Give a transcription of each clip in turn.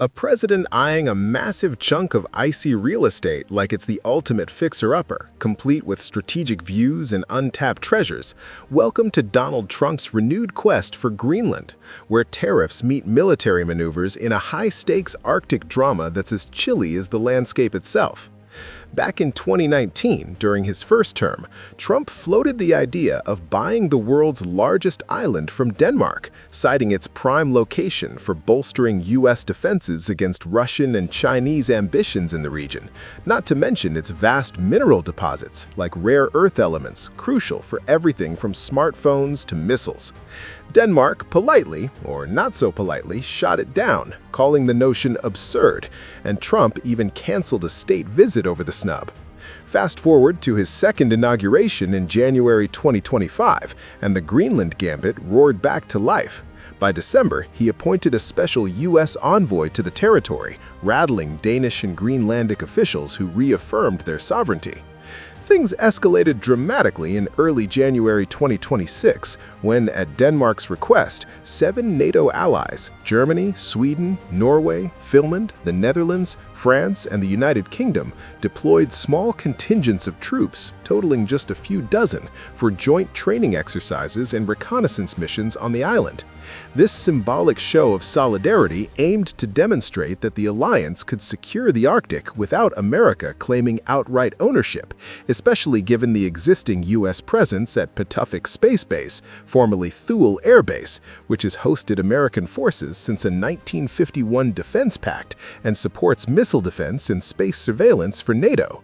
A president eyeing a massive chunk of icy real estate like it's the ultimate fixer-upper, complete with strategic views and untapped treasures. Welcome to Donald Trump's renewed quest for Greenland, where tariffs meet military maneuvers in a high-stakes Arctic drama that's as chilly as the landscape itself. Back in 2019, during his first term, Trump floated the idea of buying the world's largest island from Denmark, citing its prime location for bolstering U.S. defenses against Russian and Chinese ambitions in the region, not to mention its vast mineral deposits, like rare earth elements, crucial for everything from smartphones to missiles. Denmark politely, or not so politely, shot it down, calling the notion absurd, and Trump even canceled a state visit over the snub. Fast forward to his second inauguration in January 2025, and the Greenland gambit roared back to life. By December, he appointed a special U.S. envoy to the territory, rattling Danish and Greenlandic officials who reaffirmed their sovereignty. Things escalated dramatically in early January 2026 when, at Denmark's request, 7 NATO allies – Germany, Sweden, Norway, Finland, the Netherlands, France, and the United Kingdom – deployed small contingents of troops, totaling just a few dozen, for joint training exercises and reconnaissance missions on the island. This symbolic show of solidarity aimed to demonstrate that the alliance could secure the Arctic without America claiming outright ownership, especially given the existing U.S. presence at Pituffik Space Base, formerly Thule Air Base, which has hosted American forces since a 1951 defense pact and supports missile defense and space surveillance for NATO.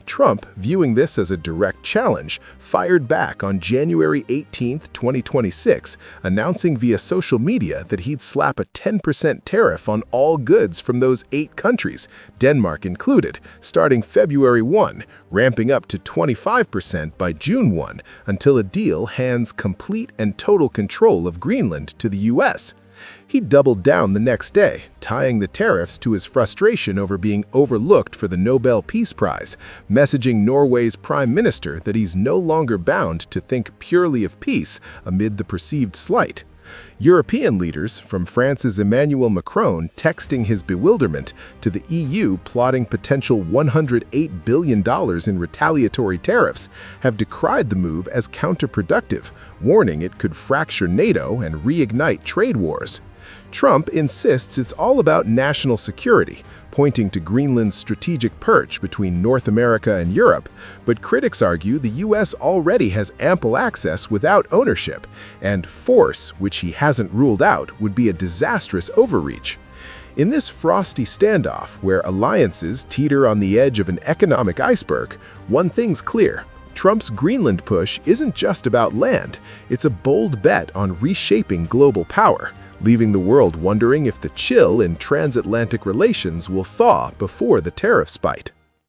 Trump, viewing this as a direct challenge, fired back on January 18, 2026, announcing via social media that he'd slap a 10% tariff on all goods from those 8 countries, Denmark included, starting February 1, ramping up to 25% by June 1, until a deal hands complete and total control of Greenland to the U.S. He doubled down the next day, tying the tariffs to his frustration over being overlooked for the Nobel Peace Prize, messaging Norway's prime minister that he's no longer bound to think purely of peace amid the perceived slight. European leaders, from France's Emmanuel Macron texting his bewilderment to the EU plotting potential $108 billion in retaliatory tariffs, have decried the move as counterproductive, warning it could fracture NATO and reignite trade wars. Trump insists it's all about national security, pointing to Greenland's strategic perch between North America and Europe, but critics argue the U.S. already has ample access without ownership, and force, which he hasn't ruled out, would be a disastrous overreach. In this frosty standoff, where alliances teeter on the edge of an economic iceberg, one thing's clear. Trump's Greenland push isn't just about land, it's a bold bet on reshaping global power, leaving the world wondering if the chill in transatlantic relations will thaw before the tariffs bite.